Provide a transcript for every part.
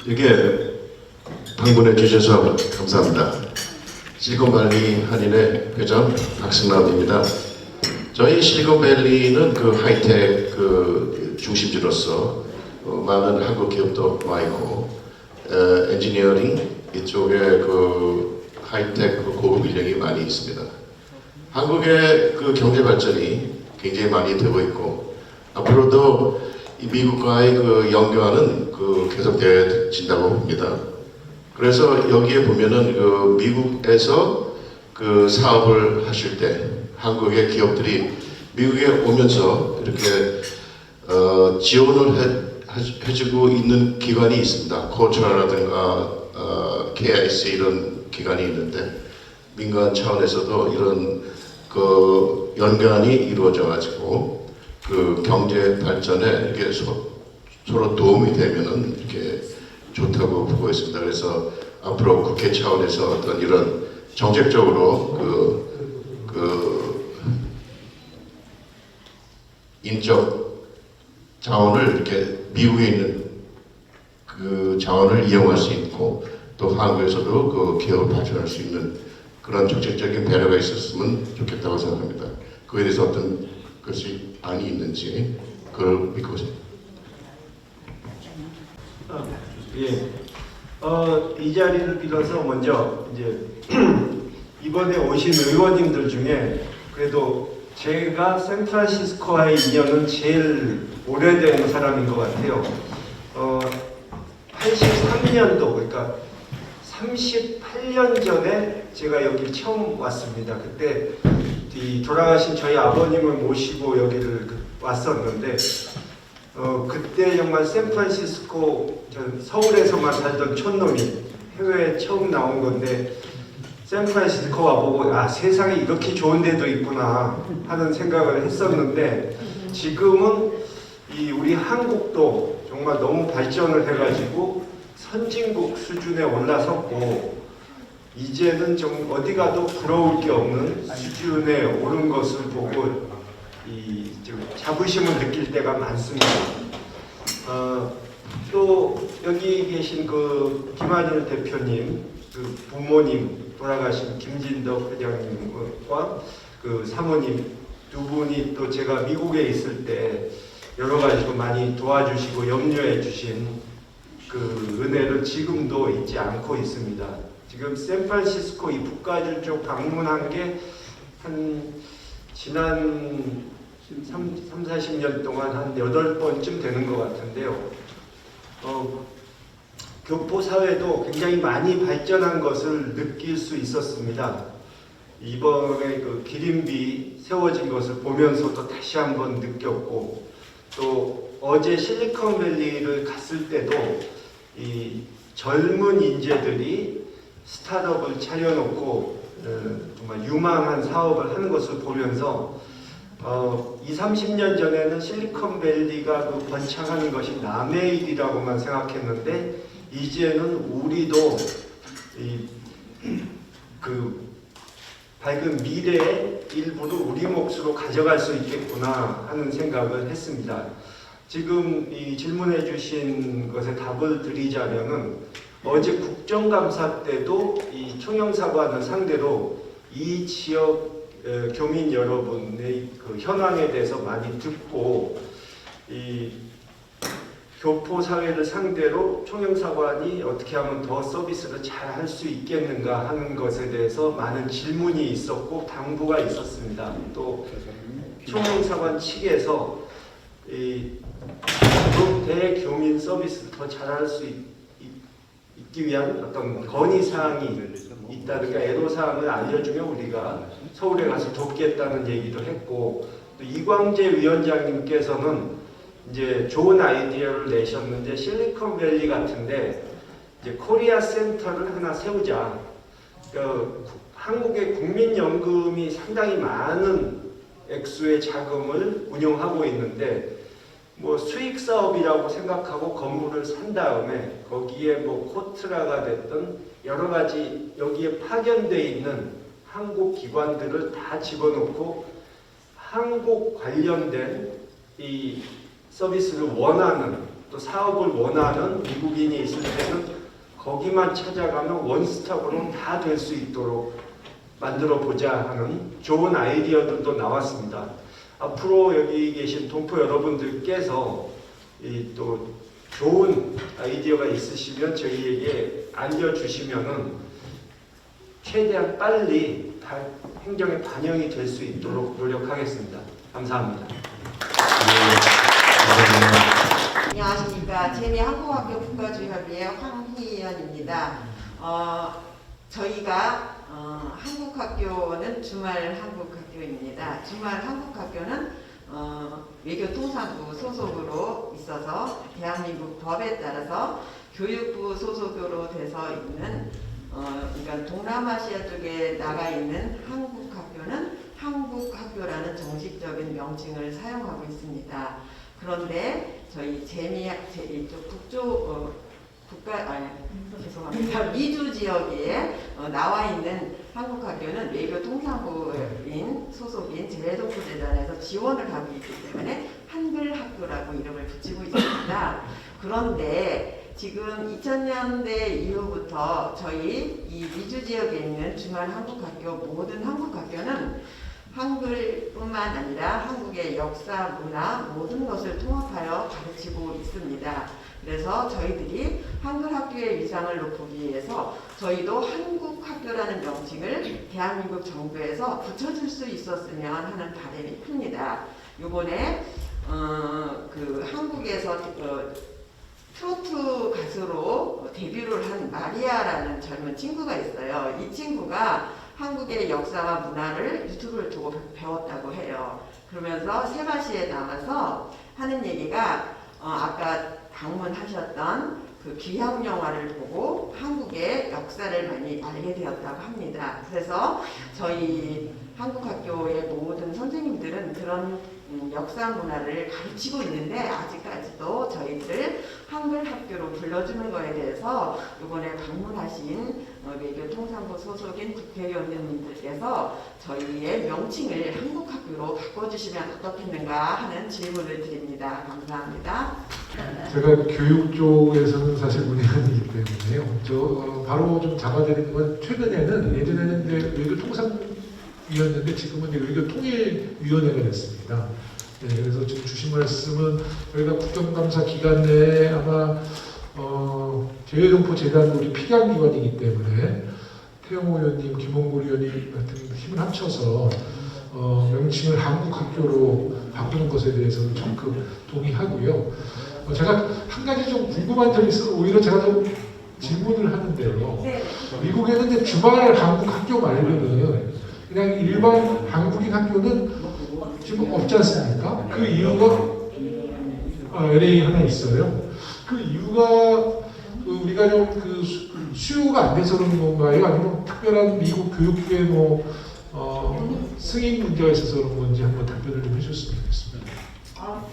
이게 방문해 주셔서 감사합니다. 실리콘밸리 한인의 회장 박승남입니다. 저희 실리콘밸리는 그 하이텍 그 중심지로서 많은 한국 기업도 와 있고 엔지니어링 이쪽에 그 하이텍 그 고급 인력이 많이 있습니다. 한국의 그 경제 발전이 굉장히 많이 되고 있고 앞으로도 이 미국과의 그 연결은 그 계속되어진다고 봅니다. 그래서 여기에 보면은 그 미국에서 그 사업을 하실 때 한국의 기업들이 미국에 오면서 이렇게 지원을 해주고 있는 기관이 있습니다. 코트라라든가 KIC 이런 기관이 있는데 민간 차원에서도 이런 그 연관이 이루어져 가지고 그 경제 발전에 이게 서로 도움이 되면은 이렇게 좋다고 보고 있습니다. 그래서 앞으로 국회 차원에서 어떤 이런 정책적으로 그 인적 자원을 이렇게 미국에 있는 그 자원을 이용할 수 있고 또 한국에서도 그 기업을 발전할 수 있는 그런 정책적인 배려가 있었으면 좋겠다고 생각합니다. 그에 대해서 어떤 것이 안이 있는지 그걸 믿고 있습니다. 예. 이 자리를 빌어서 먼저 이제 이번에 오신 의원님들 중에 그래도 제가 샌프란시스코와의 인연은 제일 오래된 사람인 것 같아요. 83년도 그러니까 38년 전에 제가 여기 처음 왔습니다. 그때 이 돌아가신 저희 아버님을 모시고 여기를 왔었는데 그때 정말 샌프란시스코 전 서울에서만 살던 촌놈이 해외에 처음 나온 건데 샌프란시스코 와보고 아 세상에 이렇게 좋은 데도 있구나 하는 생각을 했었는데 지금은 이 우리 한국도 정말 너무 발전을 해가지고 선진국 수준에 올라섰고 이제는 좀 어디 가도 부러울 게 없는 수준에 오른 것을 보고 이 좀 자부심을 느낄 때가 많습니다. 또 여기 계신 그 김한일 대표님, 그 부모님 돌아가신 김진덕 회장님과 그 사모님 두 분이 또 제가 미국에 있을 때 여러 가지로 많이 도와주시고 염려해 주신 그 은혜를 지금도 잊지 않고 있습니다. 지금 샌프란시스코 이 북가주 쪽 방문한 게 한 지난 40년 동안 한 8번쯤 되는 것 같은데요. 교포 사회도 굉장히 많이 발전한 것을 느낄 수 있었습니다. 이번에 그 기린비 세워진 것을 보면서도 다시 한번 느꼈고 또 어제 실리콘밸리를 갔을 때도 이 젊은 인재들이 스타트업을 차려놓고 정말 유망한 사업을 하는 것을 보면서 20-30년 전에는 실리콘밸리가 그 번창하는 것이 남의 일이라고만 생각했는데 이제는 우리도 그 밝은 미래의 일부를 우리 몫으로 가져갈 수 있겠구나 하는 생각을 했습니다. 지금 이 질문해 주신 것에 답을 드리자면은 어제 국정감사 때도 이 총영사관을 상대로 이 지역 교민 여러분의 그 현황에 대해서 많이 듣고 이 교포 사회를 상대로 총영사관이 어떻게 하면 더 서비스를 잘 할 수 있겠는가 하는 것에 대해서 많은 질문이 있었고 당부가 있었습니다. 또 총영사관 측에서 이 대교민 서비스를 더 잘할 수 있기 위한 어떤 건의사항이 있다든가 애로사항을 알려주면 우리가 서울에 가서 돕겠다는 얘기도 했고 또 이광재 위원장님께서는 이제 좋은 아이디어를 내셨는데 실리콘밸리 같은데 이제 코리아 센터를 하나 세우자. 한국의 국민연금이 상당히 많은 액수의 자금을 운용하고 있는데 뭐 수익 사업이라고 생각하고 건물을 산 다음에 거기에 뭐 코트라가 됐든 여러 가지 여기에 파견돼 있는 한국 기관들을 다 집어넣고 한국 관련된 이 서비스를 원하는 또 사업을 원하는 미국인이 있을 때는 거기만 찾아가면 원스톱으로 다 될 수 있도록 만들어 보자 하는 좋은 아이디어들도 나왔습니다. 앞으로 여기 계신 동포 여러분들께서 또 좋은 아이디어가 있으시면 저희에게 알려주시면은 최대한 빨리 행정에 반영이 될 수 있도록 노력하겠습니다. 감사합니다. 안녕하십니까. 재미한국학교 국가주협의회 황희연입니다. 저희가 한국학교는 주말 한국학교입니다. 주말 한국학교는 외교통상부 소속으로 있어서 대한민국 법에 따라서 교육부 소속으로 돼서 있는 그러니까 동남아시아 쪽에 나가 있는 한국학교는 한국학교라는 정식적인 명칭을 사용하고 있습니다. 그런데 저희 이쪽 죄송합니다. 미주 지역에 나와 있는 한국학교는 외교통상부인 소속인 재외동포재단에서 지원을 하고 있기 때문에 한글학교라고 이름을 붙이고 있습니다. 그런데 지금 2000년대 이후부터 저희 이 미주 지역에 있는 주말 한국학교 모든 한국학교는 한글뿐만 아니라 한국의 역사, 문화 모든 것을 통합하여 가르치고 있습니다. 그래서 저희들이 한글학교의 위상을 높이기 위해서 저희도 한국학교라는 명칭을 대한민국 정부에서 붙여줄 수 있었으면 하는 바람이 큽니다. 요번에 그 한국에서 트로트 가수로 데뷔를 한 마리아라는 젊은 친구가 있어요. 이 친구가 한국의 역사와 문화를 유튜브를 두고 배웠다고 해요. 그러면서 세바시에 나와서 하는 얘기가 아까 방문하셨던 그 귀향 영화를 보고 한국의 역사를 많이 알게 되었다고 합니다. 그래서 저희 한국학교의 모든 선생님들은 그런 역사 문화를 가르치고 있는데 아직까지도 저희들을 한글학교로 불러주는 거에 대해서 이번에 방문하신 외교통상부 소속인 국회의원님들께서 저희의 명칭을 한국학교로 바꿔주시면 어떻겠는가 하는 질문을 드립니다. 감사합니다. 제가 교육 쪽에서는 사실 문외한이기 때문에요. 바로 좀 잡아드리는 건 최근에는 예전에는 이제 외교통상위원회인데 지금은 이제 외교통일위원회가 됐습니다. 네, 그래서 지금 주신 말씀은 저희가 국정감사 기간 내에 아마 재외동포 재단 우리 피감기관이기 때문에 태영호 의원님, 김홍걸 의원님 같은 힘을 합쳐서 명칭을 한국학교로 바꾸는 것에 대해서는 적극 동의하고요. 제가 한 가지 좀 궁금한 점이 있어서 오히려 제가 좀 질문을 하는데요. 미국에는 이제 주말 한국학교 말고는 그냥 일반 한국인 학교는 지금 없지 않습니까? 그 이유가 LA 하나 있어요. 그 이유가 우리가 좀 그 수요가 안 돼서 그런 건가요? 아니면 특별한 미국 교육부의 승인 문제가 있어서 그런 건지 한번 답변을 좀 해주셨으면 좋겠습니다.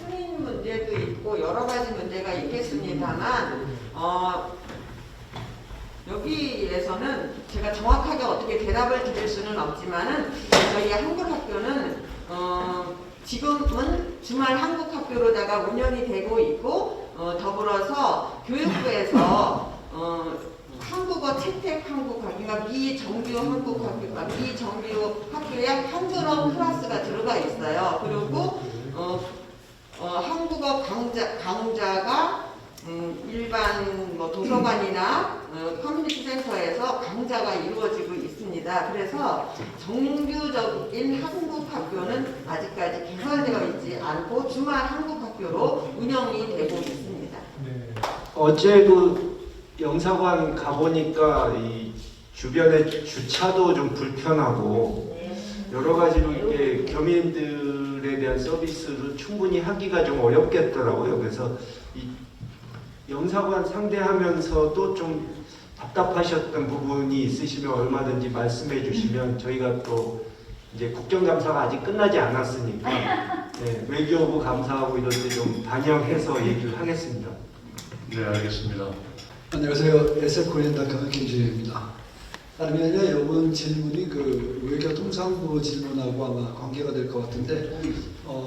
승인 문제도 있고 여러 가지 문제가 있겠습니다만 여기에서는 제가 정확하게 어떻게 대답을 드릴 수는 없지만은 저희 한국학교는 지금은 주말 한국학교로다가 운영이 되고 있고 더불어서 교육부에서 한국어 채택 한국학교, 그러니까 미정규 한국학교, 미정규 학교에 한글어 클래스가 들어가 있어요. 그리고 한국어 강좌가 일반 도서관이나 커뮤니티 센터에서 강좌가 이루어지고 있습니다. 그래서 정규적인 한국 학교는 아직까지 개설되어 있지 않고 주말 한국 학교로 운영이 되고 있습니다. 네. 어제도 영사관 가보니까 이 주변에 주차도 좀 불편하고 여러 가지로 이렇게 교민들에 대한 서비스를 충분히 하기가 좀 어렵겠더라고요. 그래서 이 영사관 상대하면서도 좀 답답하셨던 부분이 있으시면 얼마든지 말씀해 주시면 저희가 또 이제 국정감사가 아직 끝나지 않았으니까 네, 외교부 감사하고 이럴 때 좀 반영해서 얘기를 하겠습니다. 네, 알겠습니다. 안녕하세요. SF코리안닷컴의 김지혜입니다. 다름이 아니라 이번 질문이 그 외교통상부 질문하고 아마 관계가 될 것 같은데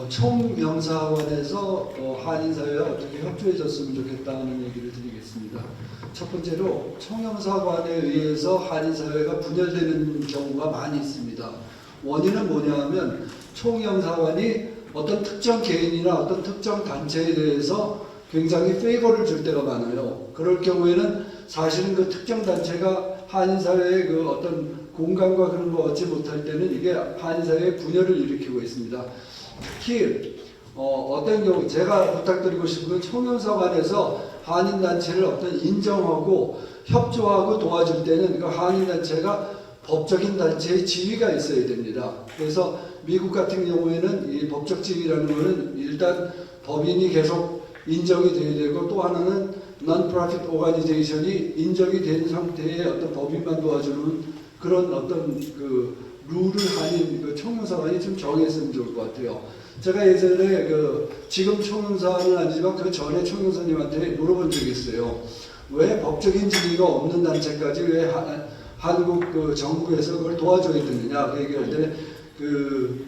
총영사관에서 한인 사회와 어떻게 협조해줬으면 좋겠다는 얘기를 드리겠습니다. 첫 번째로 총영사관에 의해서 한인 사회가 분열되는 경우가 많이 있습니다. 원인은 뭐냐 하면 총영사관이 어떤 특정 개인이나 어떤 특정 단체에 대해서 굉장히 페이버를 줄 때가 많아요. 그럴 경우에는 사실은 그 특정 단체가 한인사회의 그 어떤 공감과 그런 거 얻지 못할 때는 이게 한인사회의 분열을 일으키고 있습니다. 특히 어떤 경우 제가 부탁드리고 싶은 건 총영사관에서 한인단체를 어떤 인정하고 협조하고 도와줄 때는 그 한인단체가 법적인 단체의 지위가 있어야 됩니다. 그래서 미국 같은 경우에는 이 법적 지위라는 것은 일단 법인이 계속 인정이 돼야 되고 또 하나는 non-profit organization이 인정이 된 상태의 어떤 법인만 도와주는 그런 어떤 그 룰을 한인 그 총영사관이 좀 정했으면 좋을 것 같아요. 제가 예전에 지금 총영사는 아니지만 그 전에 총영사님한테 물어본 적이 있어요. 왜 법적인 지위가 없는 단체까지 왜 한국 그 정부에서 그걸 도와줘야 되느냐 그 얘기할 때 그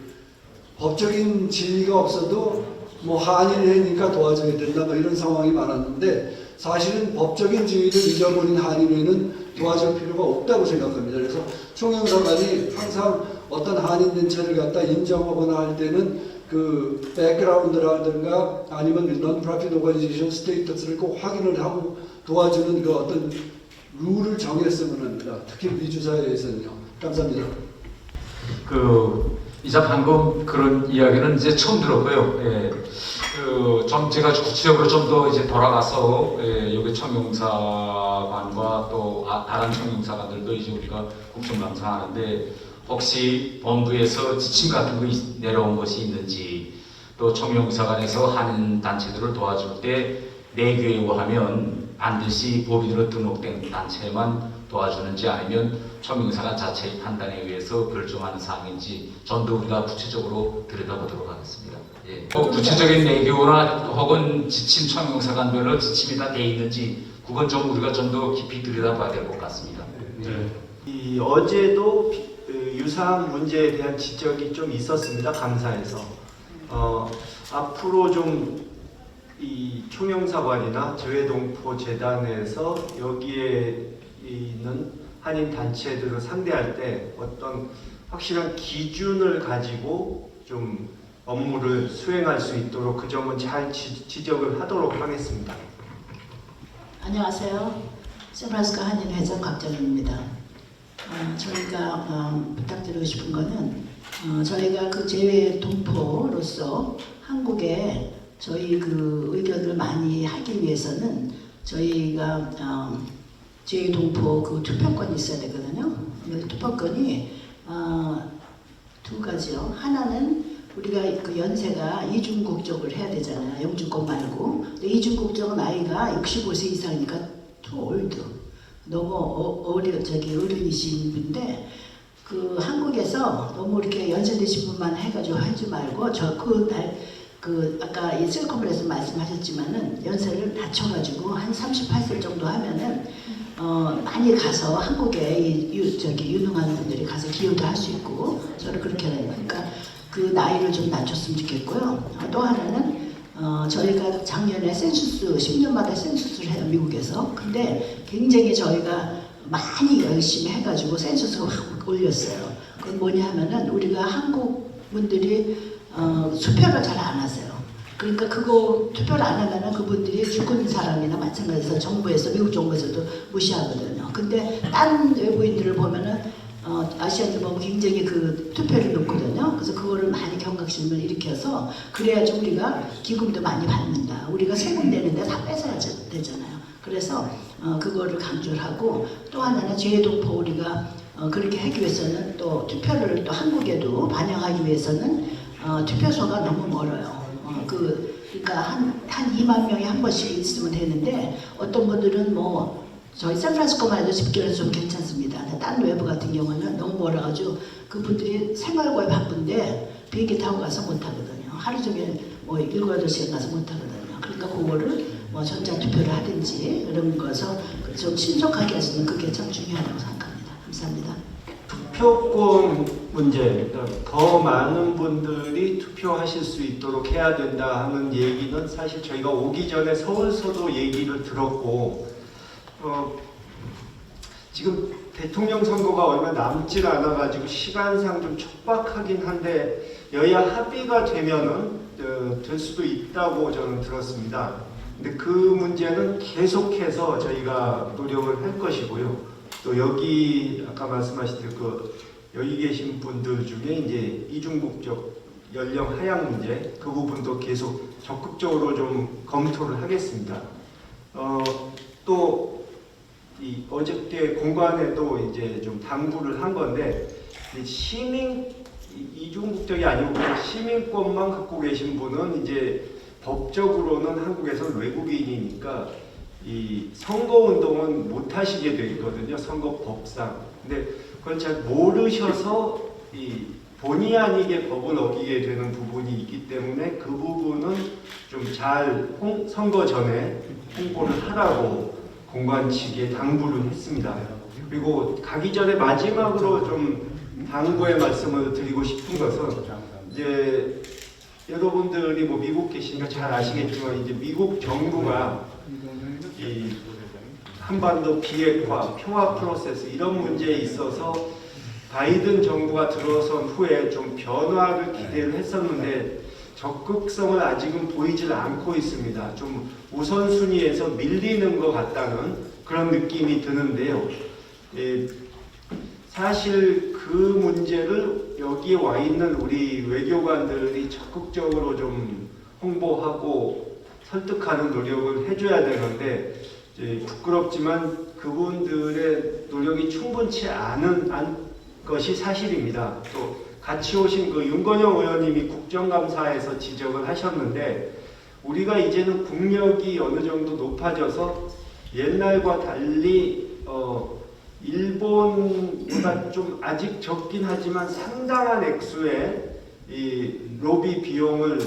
법적인 지위가 없어도 뭐 한인회니까 도와줘야 된다 뭐 이런 상황이 많았는데 사실은 법적인 지위를 잊어버린 한인회는 도와줄 필요가 없다고 생각합니다. 그래서 총영사관이 항상 어떤 한인 단체를 갖다 인정하거나 할 때는 그 백그라운드라든가 아니면 non-profit organization 스테이터스를 꼭 확인을 하고 도와주는 그 어떤 룰을 정했으면 합니다. 특히 미주사회에서는요. 감사합니다. 이자 방금 그런 이야기는 이제 처음 들었고요. 예, 좀 제가 구체적으로 좀 더 이제 돌아가서 여기 총영사관과 또 다른 총영사관들도 이제 우리가 국정감사하는데 혹시 본부에서 지침 같은 거 내려온 것이 있는지 또 총영사관에서 한인 단체들을 도와줄 때 내교하면 반드시 법인으로 등록된 단체만 도와주는지 아니면 총영사관 자체의 판단에 의해서 결정하는 사항인지 전도 우리가 구체적으로 들여다보도록 하겠습니다. 예. 구체적인 내교나 혹은 지침 총영사관별로 지침이 다 돼 있는지 그건 좀 우리가 좀 더 깊이 들여다봐야 될 것 같습니다. 이 어제도 유사한 문제에 대한 지적이 좀 있었습니다. 감사에서 앞으로 좀 이 총영사관이나 재외동포 재단에서 여기에 있는 한인 단체들을 상대할 때 어떤 확실한 기준을 가지고 좀 업무를 수행할 수 있도록 그 점은 잘 지적을 하도록 하겠습니다. 안녕하세요. 샌프란시스코 한인회장 곽정입니다. 저희가 부탁드리고 싶은 거는 저희가 그 재외 동포로서 한국에 저희 그 의견을 많이 하기 위해서는 저희가 재외 동포 그 투표권이 있어야 되거든요. 투표권이 두 가지요. 하나는 우리가 그 연세가 이중 국적을 해야 되잖아요. 영주권 말고. 이중 국적은 나이가 65세 이상이니까 too old. 너무 어른이신 분인데 그 한국에서 너무 이렇게 연세되신 분만 해가지고 하지 말고 아까 이 셀컴플에서 말씀하셨지만은 연세를 낮춰가지고 한 38세 정도 하면은 많이 가서 한국에 유능한 분들이 가서 기여도 할 수 있고 저를 그렇게 해요. 그러니까 그 나이를 좀 낮췄으면 좋겠고요. 또 하나는 저희가 작년에 센수스 10년마다 센수스를 해요 미국에서. 근데 굉장히 저희가 많이 열심히 해가지고 센수스가 확 올렸어요. 그건 뭐냐 하면은 우리가 한국 분들이 투표를 잘 안 하세요. 그러니까 그거 투표를 안 하면은 그분들이 죽은 사람이나 마찬가지로 정부에서 미국 정부에서도 무시하거든요. 근데 다른 외부인들을 보면은 아시아인들 보면 굉장히 그 투표를 넣거든요. 그래서 그거를 많이 경각심을 일으켜서 그래야지 우리가 기금도 많이 받는다. 우리가 세금 내는데 다 뺏어야 되잖아요. 그래서 그거를 강조를 하고 또 하나는 재외동포 우리가 그렇게 하기 위해서는 또 투표를 또 한국에도 반영하기 위해서는 투표소가 너무 멀어요. 그러니까 한 2만 명이 한 번씩 있으면 되는데 어떤 분들은 뭐 저희 샌프란시스코만 해도 집결해서 좀 괜찮습니다. 다른 외부 같은 경우는 너무 멀어가지고 그분들이 생활고에 바쁜데 비행기 타고 가서 못 하거든요. 하루 종일 뭐 7, 8시간 가서 못 하거든요. 그러니까 그거를 뭐 전자투표를 하든지 이런 거서 좀 신속하게 할 수 있는 그게 참 중요하다고 생각합니다. 감사합니다. 투표권 문제, 그러니까 더 많은 분들이 투표하실 수 있도록 해야 된다 하는 얘기는 사실 저희가 오기 전에 서울서도 얘기를 들었고, 지금 대통령 선거가 얼마 남질 않아가지고 시간상 좀 촉박하긴 한데 여야 합의가 되면은 될 수도 있다고 저는 들었습니다. 근데 그 문제는 계속해서 저희가 노력을 할 것이고요. 또 여기 아까 말씀하신 여기 계신 분들 중에 이제 이중국적 연령 하향 문제 그 부분도 계속 적극적으로 좀 검토를 하겠습니다. 또 이 어저께 공관에도 이제 좀 당부를 한 건데 이중국적이 아니고 그냥 시민권만 갖고 계신 분은 이제 법적으로는 한국에서는 외국인이니까 이 선거운동은 못 하시게 돼 있거든요. 선거법상. 근데 그걸 잘 모르셔서 이 본의 아니게 법을 어기게 되는 부분이 있기 때문에 그 부분은 좀 잘 선거 전에 홍보를 하라고 공관 측에 당부를 했습니다. 그리고 가기 전에 마지막으로 좀 당부의 말씀을 드리고 싶은 것은 이제 여러분들이 뭐 미국 계시니까 잘 아시겠지만 이제 미국 정부가 이 한반도 비핵화, 평화 프로세스 이런 문제에 있어서 바이든 정부가 들어선 후에 좀 변화를 기대를 했었는데 적극성을 아직은 보이질 않고 있습니다. 좀 우선순위에서 밀리는 것 같다는 그런 느낌이 드는데요. 사실 그 문제를 여기에 와 있는 우리 외교관들이 적극적으로 좀 홍보하고 설득하는 노력을 해줘야 되는데 부끄럽지만 그분들의 노력이 충분치 않은 것이 사실입니다. 또 같이 오신 그 윤건영 의원님이 국정감사에서 지적을 하셨는데 우리가 이제는 국력이 어느 정도 높아져서 옛날과 달리 일본보다 좀 아직 적긴 하지만 상당한 액수의 이 로비 비용을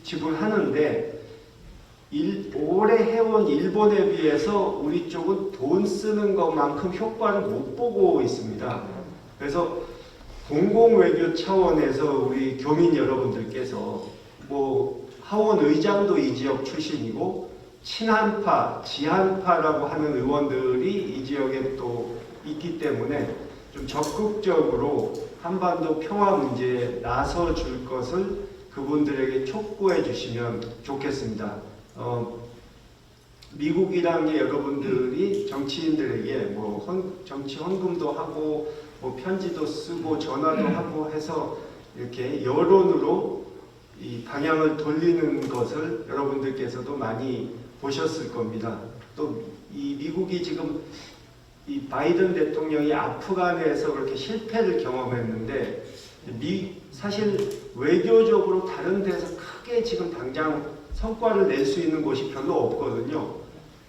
지불하는데 오래 해온 일본에 비해서 우리 쪽은 돈 쓰는 것만큼 효과를 못 보고 있습니다. 그래서 공공외교 차원에서 우리 교민 여러분들께서 뭐 하원 의장도 이 지역 출신이고 친한파, 지한파라고 하는 의원들이 이 지역에 또 있기 때문에 좀 적극적으로 한반도 평화 문제에 나서 줄 것을 그분들에게 촉구해 주시면 좋겠습니다. 미국이랑의 여러분들이 정치인들에게 뭐 정치 헌금도 하고 뭐 편지도 쓰고 전화도 하고 해서 이렇게 여론으로 이 방향을 돌리는 것을 여러분들께서도 많이 보셨을 겁니다. 또 이 미국이 지금 이 바이든 대통령이 아프간에서 그렇게 실패를 경험했는데 사실 외교적으로 다른 데서 크게 지금 당장 성과를 낼 수 있는 곳이 별로 없거든요.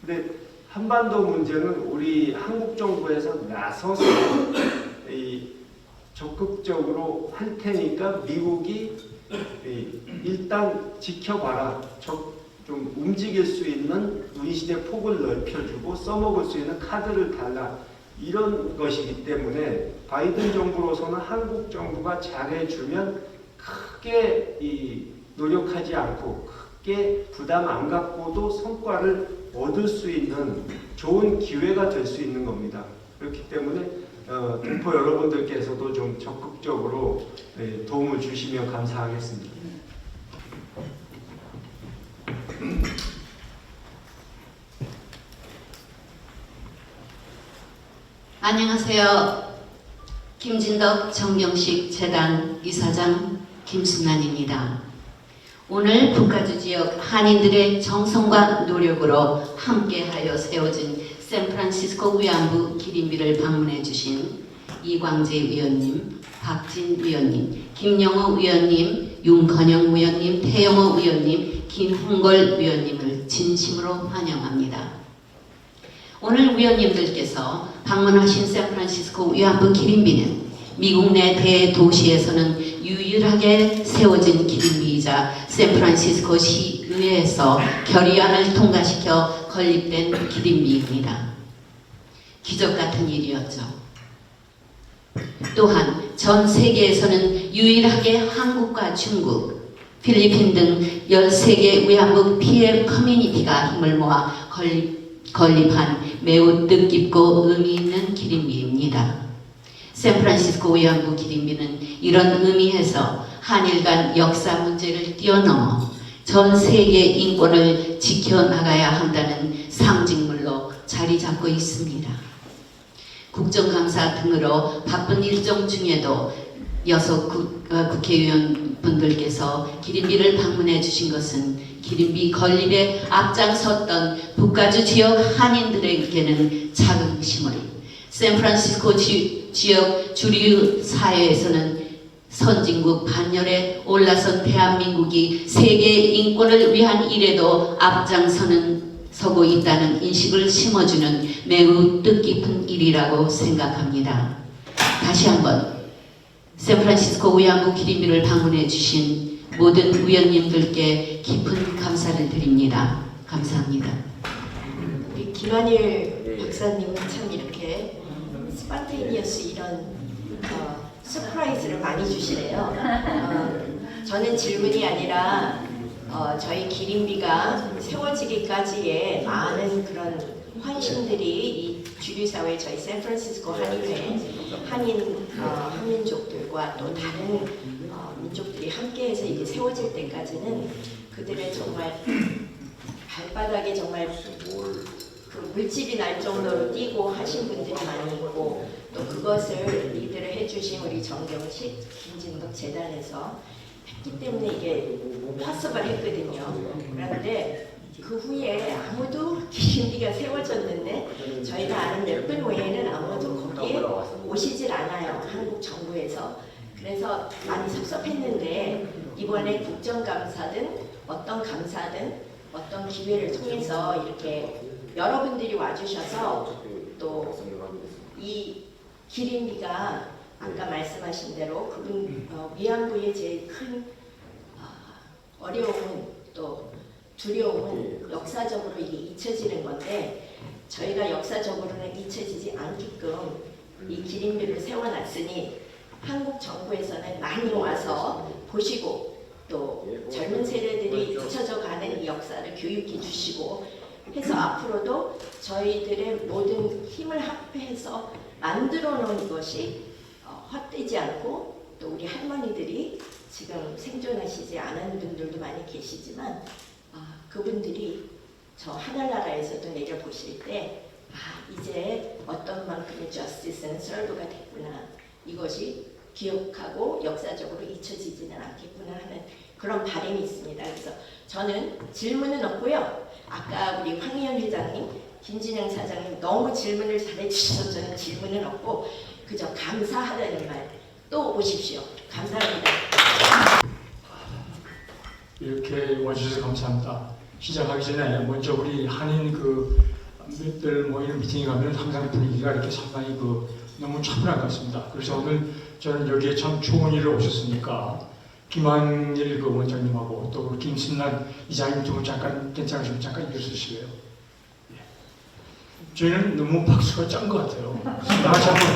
근데 한반도 문제는 우리 한국 정부에서 나서서 적극적으로 할 테니까 미국이 일단 지켜봐라. 좀 움직일 수 있는 운신의 폭을 넓혀주고 써먹을 수 있는 카드를 달라. 이런 것이기 때문에 바이든 정부로서는 한국 정부가 잘해주면 크게 노력하지 않고 크게 부담 안 갖고도 성과를 얻을 수 있는 좋은 기회가 될 수 있는 겁니다. 그렇기 때문에 동포 여러분들께서도 좀 적극적으로 도움을 주시면 감사하겠습니다. 안녕하세요. 김진덕 정경식 재단 이사장 김순환입니다. 오늘 북가주 지역 한인들의 정성과 노력으로 함께하여 세워진 샌프란시스코 위안부 기린비를 방문해 주신 이광재 위원님, 박진 위원님, 김영호 위원님, 윤건영 위원님, 태영호 위원님, 김홍걸 위원님을 진심으로 환영합니다. 오늘 위원님들께서 방문하신 샌프란시스코 위안부 기린비는 미국 내 대도시에서는 유일하게 세워진 기린비이자 샌프란시스코 시의회에서 결의안을 통과시켜 건립된 기린비입니다. 기적 같은 일이었죠. 또한 전 세계에서는 유일하게 한국과 중국, 필리핀 등 13개 위안부 피해 커뮤니티가 힘을 모아 건립한 매우 뜻깊고 의미 있는 기린비입니다. 샌프란시스코 위안부 기린비는 이런 의미에서 한일 간 역사 문제를 뛰어넘어 전 세계 인권을 지켜나가야 한다는 상징물로 자리 잡고 있습니다. 국정감사 등으로 바쁜 일정 중에도 여섯 국회의원분들께서 기린비를 방문해 주신 것은 기린비 건립에 앞장섰던 북가주 지역 한인들에게는 자긍심을, 샌프란시스코 지역 주류 사회에서는 선진국 반열에 올라선 대한민국이 세계 인권을 위한 일에도 앞장서고 있다는 인식을 심어주는 매우 뜻깊은 일이라고 생각합니다. 다시 한번 샌프란시스코 위안부 기린비를 방문해 주신 모든 위원님들께 깊은 감사를 드립니다. 감사합니다. 우리 김한일 박사님은 참 이렇게 스판테니어스 이런 서프라이즈를 많이 주시네요. 저는 질문이 아니라 저희 기린비가 세워지기까지의 많은 그런 환신들이 이 주류사회 저희 샌프란시스코 한인회 한민족들과 또 다른 민족들이 함께해서 이게 세워질 때까지는 그들의 정말 발바닥에 정말 그 물집이 날 정도로 뛰고 하신 분들이 많이 있고 또 그것을 리드를 해주신 우리 정경식 김진덕 재단에서 했기 때문에 이게 화석을 했거든요. 그런데 그 후에 아무도 기린비가 세워졌는데 저희가 아는 몇 분 외에는 아무도 거기에 오시질 않아요. 한국 정부에서. 그래서 많이 섭섭했는데 이번에 국정감사든 어떤 감사든 어떤 기회를 통해서 이렇게 여러분들이 와주셔서 또 이 기린비가 아까 말씀하신 대로 그분 위안부의 제일 큰 어려움은 또 두려움은 역사적으로 이게 잊혀지는 건데 저희가 역사적으로는 잊혀지지 않게끔 이 기린비를 세워놨으니 한국 정부에서는 많이 와서 보시고 또 젊은 세대들이 잊혀져 가는 이 역사를 교육해 주시고 해서 앞으로도 저희들의 모든 힘을 합해서 만들어 놓은 것이 헛되지 않고 또 우리 할머니들이 지금 생존하시지 않은 분들도 많이 계시지만 그분들이 저 하늘나라에서도 내려보실 때 이제 어떤 만큼의 저스티스는 설브가 됐구나, 이것이 기억하고 역사적으로 잊혀지지는 않겠구나 하는 그런 바람이 있습니다. 그래서 저는 질문은 없고요. 아까 우리 황희연 회장님, 김진영 사장님 너무 질문을 잘해주셔서 저는 질문은 없고 그저 감사하다는 말 또 오십시오. 감사합니다. 이렇게 와주셔서 감사합니다. 시작하기 전에 먼저 우리 한인 몇들 모이는 미팅에 가면 항상 분위기가 이렇게 상당히 너무 차분한 것 같습니다. 그래서 오늘 저는 여기에 참 좋은 일을 오셨으니까 김한일 원장님하고 또 김순란 이사님 두 분 잠깐 괜찮으시면 잠깐 일어서실래요? 예. 저희는 너무 박수가 짠 것 같아요. 나같이 한번.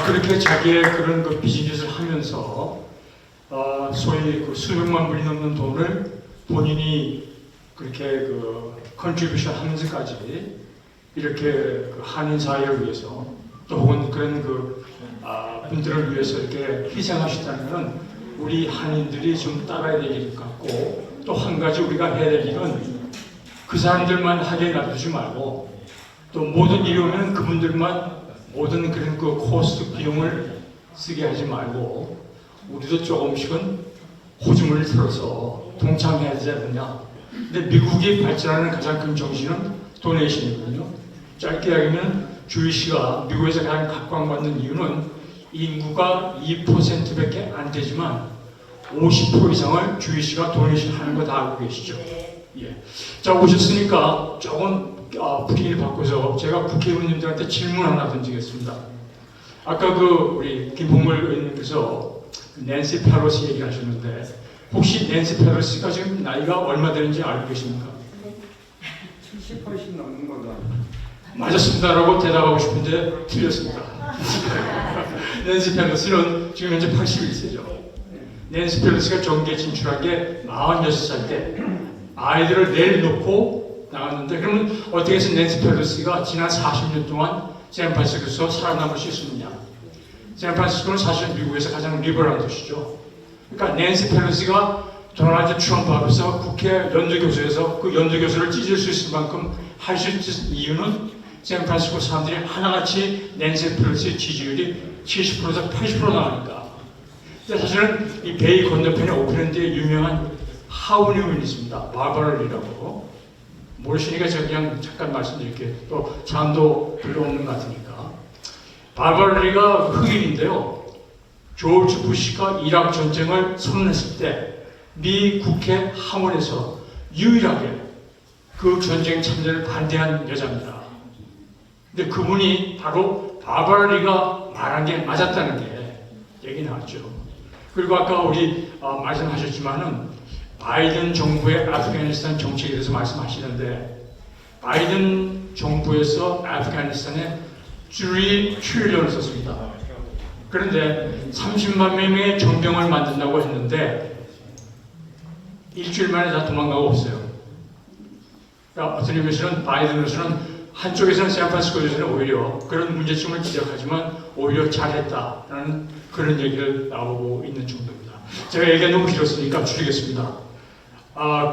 그렇게 자기의 그런 비즈니스를 하면서 소위 수백만 불이 넘는 돈을 본인이 그렇게 컨트리뷰션 하면서까지 이렇게 한인 사회를 위해서 또 혹은 그런 분들을 위해서 이렇게 희생하셨다는 것은 우리 한인들이 좀 따라야 될 일 같고, 또 한 가지 우리가 해야 될 일은 그 사람들만 하게 놔두지 말고 또 모든 일이 오면 그분들만 모든 그런 코스트 비용을 쓰게 하지 말고 우리도 조금씩은 호주머니를 틀어서 동참해야 되지 않느냐. 근데 미국이 발전하는 가장 큰 정신은 도네이션이거든요. 짧게 이야기하면 주이시가 미국에서 가장 각광받는 이유는 인구가 2%밖에 안 되지만 50% 이상을 주이시가 도네이션 하는 거 다 알고 계시죠? 예. 자, 오셨으니까 조금 분위기를 바꿔서 제가 국회의원님들한테 질문 하나 던지겠습니다. 아까 우리 김홍걸 의원님께서 낸시 펠로시 얘기하셨는데 혹시 낸시 펠로시가 지금 나이가 얼마 되는지 알고 계십니까? 70, 80 넘는 거다. 맞았습니다라고 대답하고 싶은데 틀렸습니다. 낸시 펠로시는 지금 현재 81세죠. 낸시 펠로시가 정계에 진출한 게 46살 때 아이들을 내려놓고 나갔는데, 그러면 어떻게 해서 낸시 펠로시가 지난 40년 동안 샌프란시스코에서 살아남을 수 있었느냐? 샌프란시스코는 사실 미국에서 가장 리버럴한 도시죠. 그러니까 낸시 펠로시가 도널드 트럼프 앞에서 국회 연두교수에서 그 연두교수를 찢을 수 있을 만큼 할 수 있는 이유는 샌프란시스코 사람들이 하나같이 낸시 펠로시 지지율이 70%에서 80% 나가니까. 근데 사실은 이 베이 건너편에 오클랜드에 유명한 하우니움이 있습니다. 바버럴리라고. 모르시니까 제가 그냥 잠깐 말씀드릴게요. 또 잠도 별로 없는 것 같으니까. 바버럴리가 흑인인데요. 조지 부시가 이락 전쟁을 선언했을 때 미 국회 하원에서 유일하게 그 전쟁 참전을 반대한 여자입니다. 근데 그분이 바로 바버럴리가 말한 게 맞았다는 게 얘기 나왔죠. 그리고 아까 우리 말씀하셨지만은 바이든 정부의 아프가니스탄 정책에 대해서 말씀하시는데, 바이든 정부에서 아프가니스탄에 3 트릴리언을 썼습니다. 그런데 30만 명의 정병을 만든다고 했는데 일주일 만에 다 도망가고 없어요. 그러니까 어떤 의미에서는 바이든으로서는 한쪽에서는 샌프란시스코에서는 오히려 그런 문제점을 지적하지만 오히려 잘했다라는 그런 얘기를 나오고 있는 정도입니다. 제가 얘기가 너무 길었으니까 줄이겠습니다.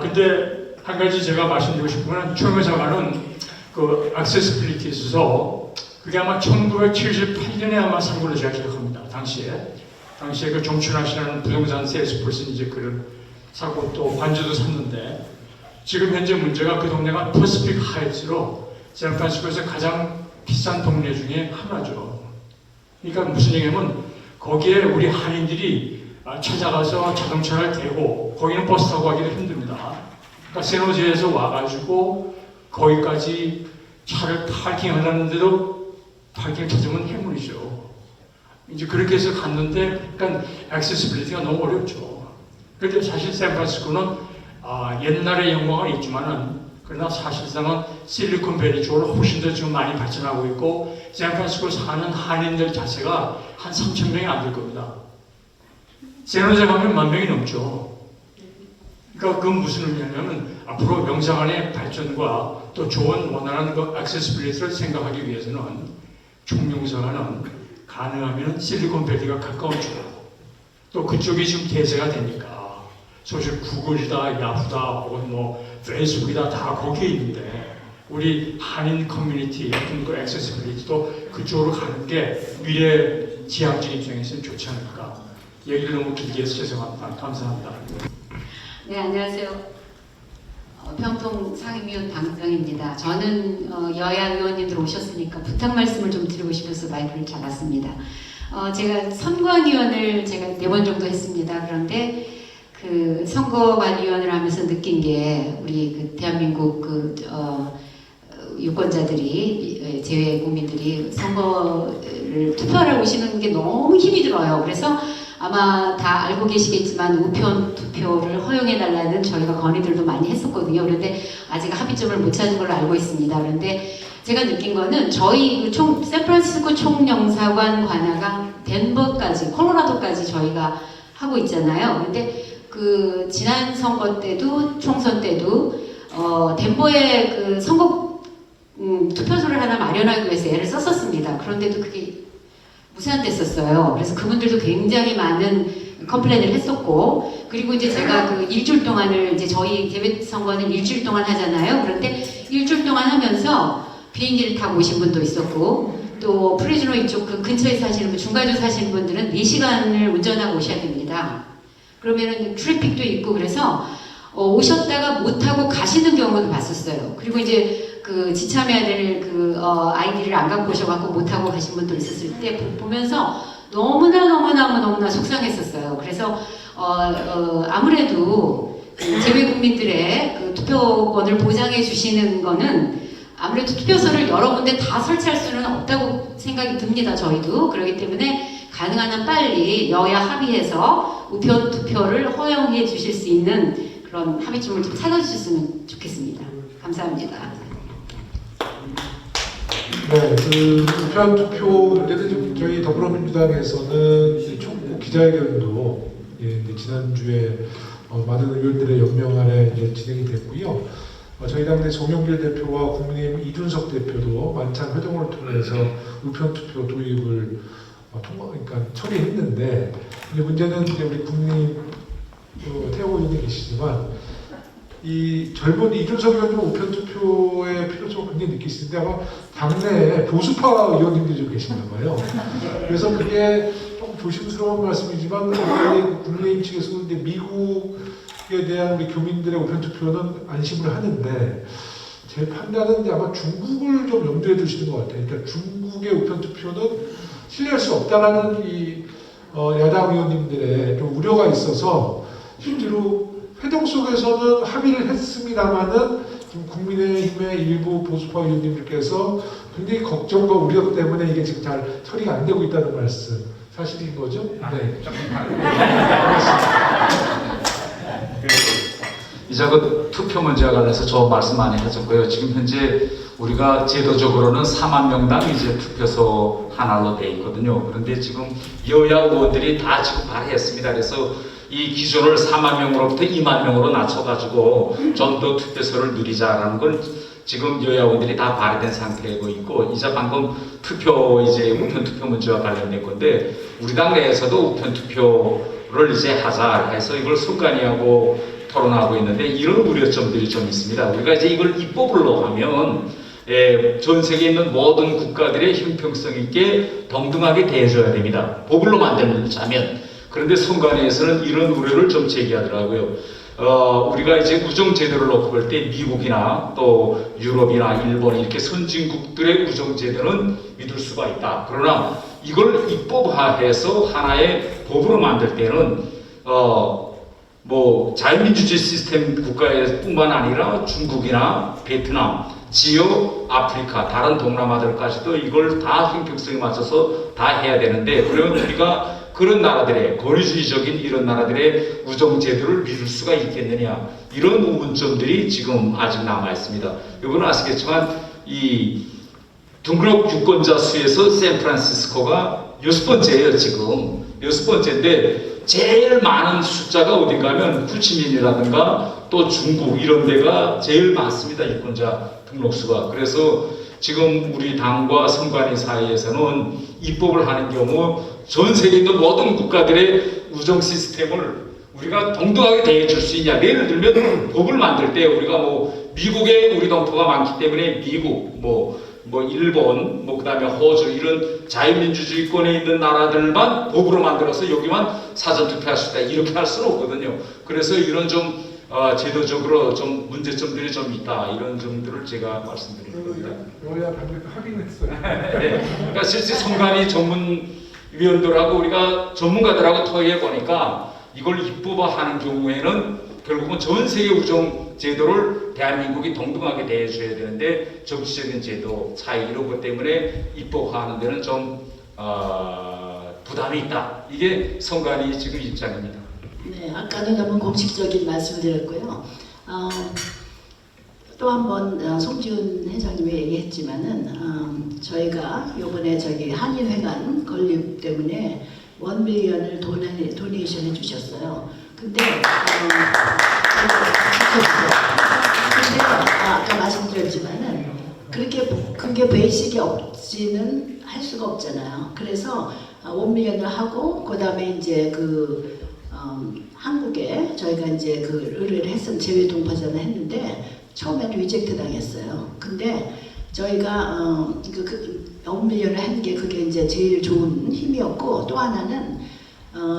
근데 한 가지 제가 말씀드리고 싶은 건 총회사관은 그 액세시빌리티에 있어서 그게 아마 1978년에 아마 상고를 제가 기억합니다. 당시에 그 정춘학 씨라는 부동산 세일스퍼슨이 이제 그런 사고 또 관주도 샀는데, 지금 현재 문제가 그 동네가 퍼시픽 하이츠로 샌프란시스코에서 가장 비싼 동네 중에 하나죠. 그러니까 무슨 얘기냐면 거기에 우리 한인들이 찾아가서 자동차를 대고, 거기는 버스 타고 가기도 힘듭니다. 그러니까 세노제에서 와가지고 거기까지 차를 파킹하려는데도 파킹을 찾으면 행운이죠. 이제 그렇게 해서 갔는데, 그러니까 액세시빌리티가 너무 어렵죠. 그런데 사실 샌프란시스코는 옛날의 영광은 있지만은, 그러나 사실상은 실리콘밸리 쪽으로 훨씬 더 지금 많이 발전하고 있고, 샌프란시스코에 사는 한인들 자체가 한 3,000명이 안 될 겁니다. 세노제 가면 10,000명이 넘죠. 그러니까 그건 무슨 의미냐면 앞으로 영상안의 발전과 또 좋은 원활한 그 액세시빌리티를 생각하기 위해서는 총영사관은 가능하면 실리콘밸리가 가까운 쪽, 또 그쪽이 지금 대세가 되니까 사실 구글이다, 야후다, 혹은 뭐 페이스북이다 다 거기에 있는데, 우리 한인 커뮤니티 어떤 그 액세시빌리티도 그쪽으로 가는 게 미래 지향적 입장에서는 좋지 않을까. 얘기를 너무 길게 해서 죄송합니다. 감사합니다. 네, 안녕하세요. 평통 상임위원 당정입니다. 저는 여야 의원님들 오셨으니까 부탁 말씀을 좀 드리고 싶어서 마이크를 잡았습니다. 제가 선관위원을 제가 4번 정도 했습니다. 그런데 그 선거관위원을 하면서 느낀 게, 우리 그 대한민국 그 유권자들이, 제외 국민들이 선거를 투표하러 오시는 게 너무 힘이 들어요. 그래서 아마 다 알고 계시겠지만 우편 투표를 허용해달라는 저희가 건의들도 많이 했었거든요. 그런데 아직 합의점을 못 찾은 걸로 알고 있습니다. 그런데 제가 느낀 거는 저희 그 샌프란시스코 총영사관 관하가 덴버까지, 콜로라도까지 저희가 하고 있잖아요. 그런데 그 지난 선거 때도, 총선 때도 덴버에 그 선거 투표소를 하나 마련하기 위해서 애를 썼었습니다. 그런데도 그게 무산됐었어요. 그래서 그분들도 굉장히 많은 컴플레인을 했었고, 그리고 이제 제가 그 일주일 동안을, 이제 저희 대외 선거는 일주일 동안 하잖아요. 그런데 일주일 동안 하면서 비행기를 타고 오신 분도 있었고, 또 프리즈노 이쪽 그 근처에 사시는 분, 중가주 사시는 분들은 4시간을 운전하고 오셔야 됩니다. 그러면은 트래픽도 있고, 그래서 오셨다가 못 타고 가시는 경우도 봤었어요. 그리고 이제 그 지참해야 될 그 아이디를 안 갖고 오셔갖고 못 타고 가신 분도 있었을 때 보면서 너무나 속상했었어요. 그래서 아무래도 그 제외 국민들의 그 투표권을 보장해 주시는 거는 아무래도 투표소를 여러 군데 다 설치할 수는 없다고 생각이 듭니다. 저희도. 그렇기 때문에 가능한 한 빨리 여야 합의해서 우편 투표를 허용해 주실 수 있는 그런 합의점을 좀 찾아주셨으면 좋겠습니다. 감사합니다. 네, 그 우편 투표 문제는 지금 저희 더불어민주당에서는 이제 촉구 기자회견도 이제 지난주에 많은 의원들의 연명 아래 이제 진행이 됐고요. 저희 당내 송영길 대표와 국민의힘 이준석 대표도 만찬 회동을 통해서 우편 투표 도입을 그러니까 처리했는데 이제 문제는 이제 우리 국민의힘 태호 의원이 계시지만 이 젊은 이준석 의원님 우편 투표의 필요성을 굉장히 느끼시는데 아마 당내에 보수파 의원님들이 좀 계신가 봐요. 그래서 그게 조금 조심스러운 말씀이지만 국민의힘 측에서 이제 미국에 대한 우리 교민들의 우편 투표는 안심을 하는데 제 판단은 이제 아마 중국을 좀 염두에 두시는 것 같아요. 그러니까 중국의 우편 투표는 신뢰할 수 없다라는 이 야당 의원님들의 좀 우려가 있어서 실제로 회동 속에서는 합의를 했습니다만은 국민의힘의 일부 보수파 의원님들께서 굉장히 걱정과 우려 때문에 이게 지금 잘 처리가 안 되고 있다는 말씀 사실인 거죠? 네. 이제 그 투표 문제와 관련해서 저 말씀 많이 하셨고요. 지금 현재 우리가 제도적으로는 4만 명당 이제 투표소 하나로 돼 있거든요. 그런데 지금 여야 의원들이 다 지금 발의했습니다. 그래서 이 기준을 4만 명으로부터 2만 명으로 낮춰가지고 좀 더 투표소를 누리자라는 걸 지금 여야 의원들이 다 발의된 상태고 있고, 이제 방금 투표 이제 우편 투표 문제와 관련된 건데 우리 당 내에서도 우편 투표를 이제 하자 해서 이걸 순간이하고 토론하고 있는데 이런 우려점들이 좀 있습니다. 우리가 이제 이걸 입법으로 하면 전 세계에 있는 모든 국가들의 형평성 있게 동등하게 대해줘야 됩니다. 법으로 만들자면. 그런데 선관위에서는 이런 우려를 좀 제기하더라고요. 우리가 이제 우정제도를 놓고 볼 때 미국이나 또 유럽이나 일본 이렇게 선진국들의 우정제도는 믿을 수가 있다. 그러나 이걸 입법화해서 하나의 법으로 만들 때는 뭐 자유민주주의 시스템 국가뿐만 아니라 중국이나 베트남, 지역 아프리카, 다른 동남아들까지도 이걸 다 형평성에 맞춰서 다 해야 되는데, 그러면 우리가 그런 나라들의 권위주의적인 이런 나라들의 우정제도를 믿을 수가 있겠느냐, 이런 의문점들이 지금 아직 남아 있습니다. 여러분은 아시겠지만 이 등록 유권자 수에서 샌프란시스코가 6번째예요. 지금 6번째인데 제일 많은 숫자가 어딘가 하면 호치민이라든가 또 중국 이런 데가 제일 많습니다. 유권자 등록수가. 그래서 지금 우리 당과 선관위 사이에서는 입법을 하는 경우 전 세계에 있는 모든 국가들의 우정 시스템을 우리가 동등하게 대해줄 수 있냐. 예를 들면 법을 만들 때 우리가 뭐 미국에 우리 동포가 많기 때문에 미국, 뭐 일본, 그 다음에 호주 이런 자유민주주의권에 있는 나라들만 법으로 만들어서 여기만 사전투표할 수 있다. 이렇게 할 수는 없거든요. 그래서 이런 좀 제도적으로 좀 문제점들이 좀 있다. 이런 점들을 제가 말씀드리는 겁니다. 여야 합의는 했어요. 네. 그러니까 실제 선관위 전문위원들하고 우리가 전문가들하고 토의해 보니까 이걸 입법화하는 경우에는 결국은 전 세계 우정 제도를 대한민국이 동등하게 대해줘야 되는데 정치적인 제도 차이 이런 것 때문에 입법화하는 데는 좀 부담이 있다. 이게 선관위 지금 입장입니다. 네, 아까는 너무 공식적인 말씀을 드렸고요. 또 한 번 송지훈 회장님이 얘기했지만은 저희가 이번에 저기 한일회관 건립 때문에 1 빌리언을 도네이션 해주셨어요. 근데 아까 말씀드렸지만은 그게 베이직이 없지는 할 수가 없잖아요. 그래서 1 빌리언을 하고 그 다음에 이제 한국에 저희가 이제 의뢰를 했으면 제외 동포전을 했는데 처음에는 리젝트 당했어요. 근데 저희가 1 빌리언을 한 게 그게 이제 제일 좋은 힘이었고, 또 하나는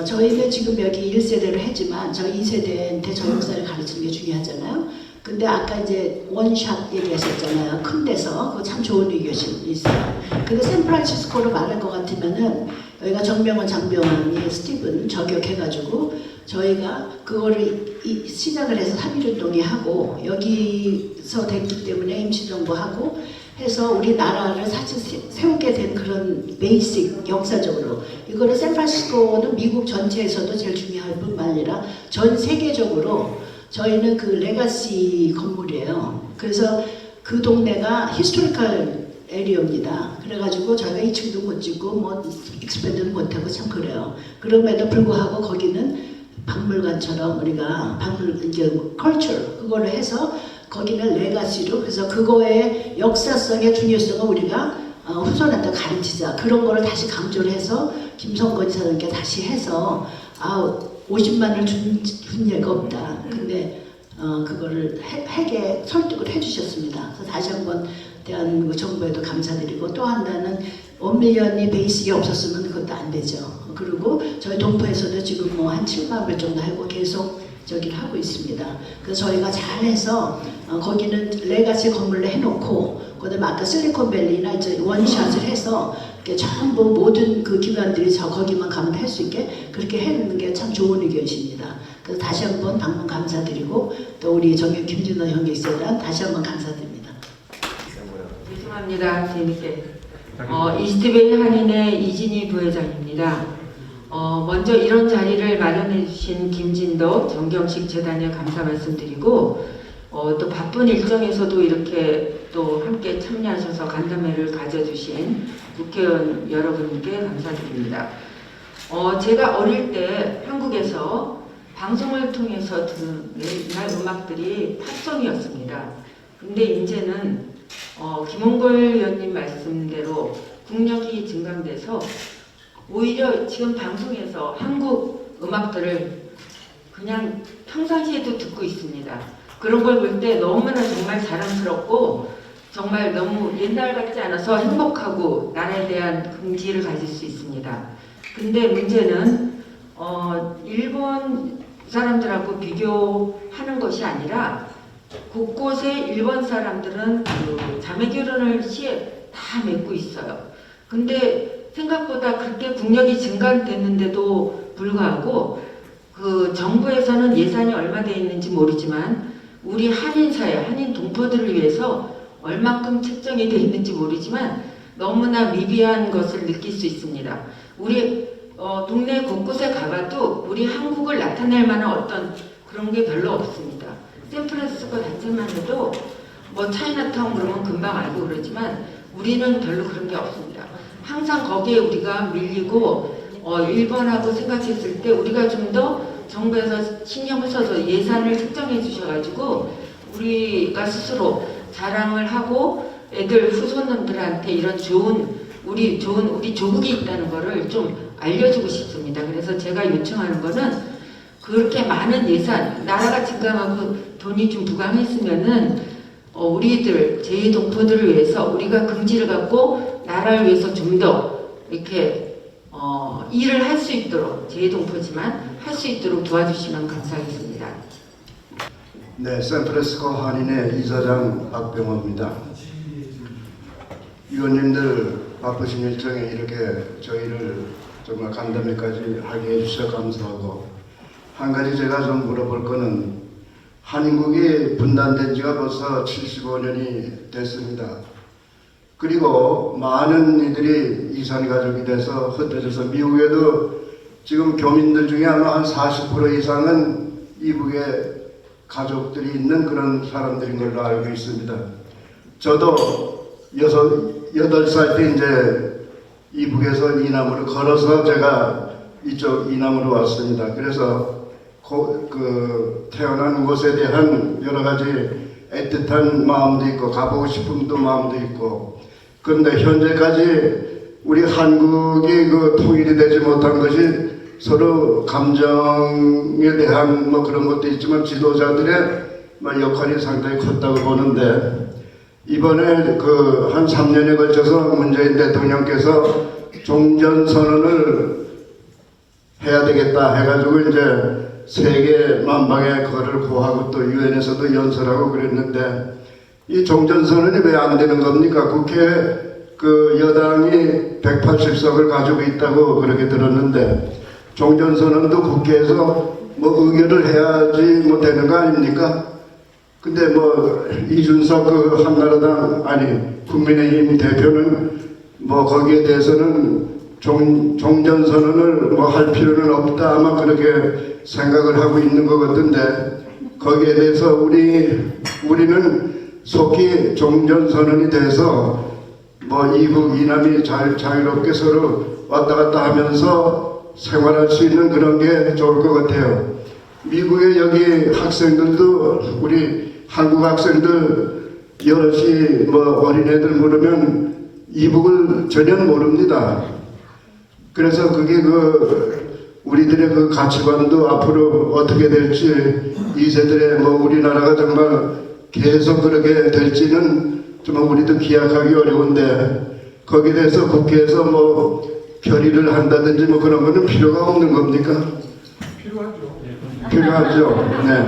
저희는 지금 여기 1세대를 했지만 저희 2세대한테 전역사를 가르치는 게 중요하잖아요. 근데 아까 이제 원샷 얘기하셨잖아요. 큰 데서 그거 참 좋은 의견이 있어요. 근데 샌프란시스코로 말할 것 같으면은 여기가 정명원 장병환이 스티븐 저격해가지고 저희가 그거를 시작을 해서 3.1운동이 하고 여기서 됐기 때문에 임시정부하고 해서 우리나라를 사실 세우게 된 그런 베이직 역사적으로 이거를 샌프란시스코는 미국 전체에서도 제일 중요할 뿐만 아니라 전 세계적으로 저희는 그 레가시 건물이에요. 그래서 그 동네가 히스토리컬 에리어입니다. 그래가지고 저희가 2층도 못 짓고 뭐 익스펜드도 못하고 참 그래요. 그럼에도 불구하고 거기는 박물관처럼 우리가 이제 컬처 그거를 해서 거기는 레가시로 그래서 그거의 역사성의 중요성을 우리가 후손한테 가르치자 그런 거를 다시 강조를 해서 김성건 이사님께 다시 해서 50만을 준 예가 없다. 근데 그거를 핵에 설득을 해주셨습니다. 그래서 다시 한번 대한민국 정부에도 감사드리고 또 하나는 1밀리언이 베이직이 없었으면 그것도 안 되죠. 그리고 저희 동포에서도 지금 뭐 한 7만 불 정도 하고 계속 저기를 하고 있습니다. 그래서 저희가 잘해서 거기는 레가시 건물로 해놓고 그다음에 아까 실리콘밸리나 이제 원샷을 해서 이렇게 전부 모든 그 기관들이 거기만 가면 할 수 있게 그렇게 해놓는 게 참 좋은 의견이십니다. 그래서 다시 한번 방문 감사드리고 또 우리 정유 김진호 형객사단 다시 한번 감사드립니다. 죄송합니다. 재밌게. 이스트베이 한인의 이진희 부회장입니다. 먼저 이런 자리를 마련해 주신 김진덕 정경식 재단에 감사 말씀드리고 또 바쁜 일정에서도 이렇게 또 함께 참여하셔서 간담회를 가져주신 국회의원 여러분께 감사드립니다. 제가 어릴 때 한국에서 방송을 통해서 듣는 옛날 음악들이 팝송이었습니다. 근데 이제는 김홍걸 의원님 말씀대로 국력이 증강돼서 오히려 지금 방송에서 한국 음악들을 그냥 평상시에도 듣고 있습니다. 그런 걸 볼 때 너무나 정말 자랑스럽고 정말 너무 옛날 같지 않아서 행복하고 나라에 대한 긍지를 가질 수 있습니다. 근데 문제는 일본 사람들하고 비교하는 것이 아니라 곳곳에 일본 사람들은 그 자매결혼을 시에 다 맺고 있어요. 근데 생각보다 그렇게 국력이 증가됐는데도 불구하고 그 정부에서는 예산이 얼마 돼 있는지 모르지만 우리 한인사회, 한인 동포들을 위해서 얼마큼 책정이 돼 있는지 모르지만 너무나 미비한 것을 느낄 수 있습니다. 우리 동네 곳곳에 가봐도 우리 한국을 나타낼 만한 어떤 그런 게 별로 없습니다. 샌프란시스코 자체만 해도 뭐 차이나타운 그러면 금방 알고 그러지만 우리는 별로 그런 게 없습니다. 항상 거기에 우리가 밀리고 일본하고 생각했을 때 우리가 좀 더 정부에서 신경을 써서 예산을 책정해 주셔가지고 우리가 스스로 자랑을 하고 애들 후손들한테 이런 우리 조국이 있다는 거를 좀 알려주고 싶습니다. 그래서 제가 요청하는 거는 그렇게 많은 예산, 나라가 증강하고 돈이 좀 부강했으면은 우리들 제2동포들을 위해서 우리가 긍지를 갖고 나라를 위해서 좀 더 이렇게 일을 할 수 있도록 제2동포지만 할 수 있도록 도와주시면 감사하겠습니다. 네, 샌프란시스코 한인의 이사장 박병호입니다. 위원님들 바쁘신 일정에 이렇게 저희를 정말 간담회까지 하게 해주셔서 감사하고 한 가지 제가 좀 물어볼 거는 한국이 분단된 지가 벌써 75년이 됐습니다. 그리고 많은 이들이 이산 가족이 돼서 흩어져서 미국에도 지금 교민들 중에 아마 한 40% 이상은 이북에 가족들이 있는 그런 사람들인 걸로 알고 있습니다. 저도 8살 때 이제 이북에서 이남으로 걸어서 제가 이쪽 이남으로 왔습니다. 그래서 태어난 곳에 대한 여러 가지 애틋한 마음도 있고 가보고 싶은 마음도 있고 그런데 현재까지 우리 한국이 통일이 되지 못한 것이 서로 감정에 대한 그런 것도 있지만 지도자들의 역할이 상당히 컸다고 보는데 이번에 한 3년에 걸쳐서 문재인 대통령께서 종전선언을 해야 되겠다 해가지고 이제 세계 만방에 그거를 구하고 또 유엔에서도 연설하고 그랬는데 이 종전선언이 왜 안 되는 겁니까? 국회에 여당이 180석을 가지고 있다고 그렇게 들었는데 종전선언도 국회에서 의결을 해야지 되는 거 아닙니까? 근데 이준석 한나라당 국민의힘 대표는 거기에 대해서는 종전선언을 할 필요는 없다 아마 그렇게 생각을 하고 있는 것 같은데 거기에 대해서 우리는 속히 종전선언이 돼서 뭐 이북 이남이 자유롭게 서로 왔다 갔다 하면서 생활할 수 있는 그런 게 좋을 것 같아요. 미국의 여기 학생들도 우리 한국 학생들 여럿이 뭐 어린애들 물으면 이북을 전혀 모릅니다. 그래서 그게 우리들의 그 가치관도 앞으로 어떻게 될지, 이 세대의 뭐 우리나라가 정말 계속 그렇게 될지는 정말 우리도 기약하기 어려운데, 거기에 대해서 국회에서 뭐 결의를 한다든지 뭐 그런 거는 필요가 없는 겁니까? 필요하죠. 네.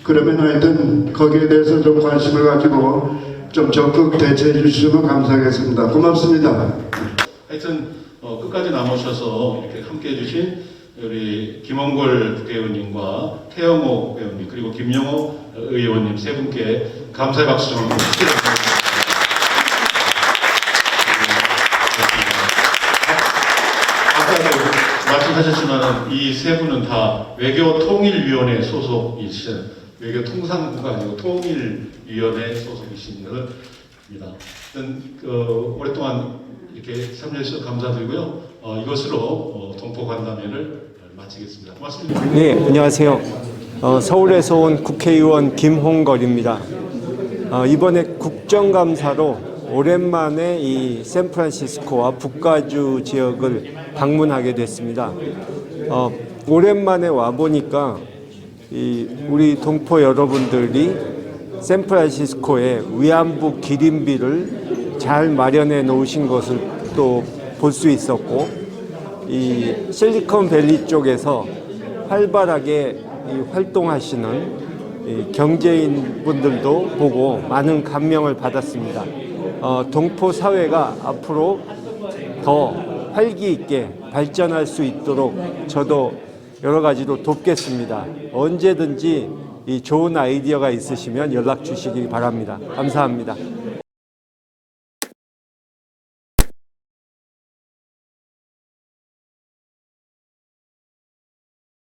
그러면 하여튼 거기에 대해서 좀 관심을 가지고 좀 적극 대처해 주시면 감사하겠습니다. 고맙습니다. 하여튼 끝까지 남으셔서 이렇게 함께 해주신 우리 김원골 국회의원님과 태영호 의원님 그리고 김영호 의원님 세 분께 감사의 박수 좀 부탁드립니다. 아까 말씀하셨지만 이 세 분은 다 외교통일위원회 소속이신, 외교통상부가 아니고 통일위원회 소속이신 분입니다. 오랫동안 이렇게 참여해 주셔서 감사드리고요. 이것으로 동포간담회를 마치겠습니다. 고맙습니다. 네, 안녕하세요. 서울에서 온 국회의원 김홍걸입니다. 이번에 국정감사로 오랜만에 이 샌프란시스코와 북가주 지역을 방문하게 됐습니다. 오랜만에 와 보니까 우리 동포 여러분들이 샌프란시스코의 위안부 기린비를 잘 마련해 놓으신 것을 또 볼 수 있었고, 이 실리콘밸리 쪽에서 활발하게 활동하시는 경제인 분들도 보고 많은 감명을 받았습니다. 동포 사회가 앞으로 더 활기 있게 발전할 수 있도록 저도 여러 가지로 돕겠습니다. 언제든지 이 좋은 아이디어가 있으시면 연락 주시기 바랍니다. 감사합니다.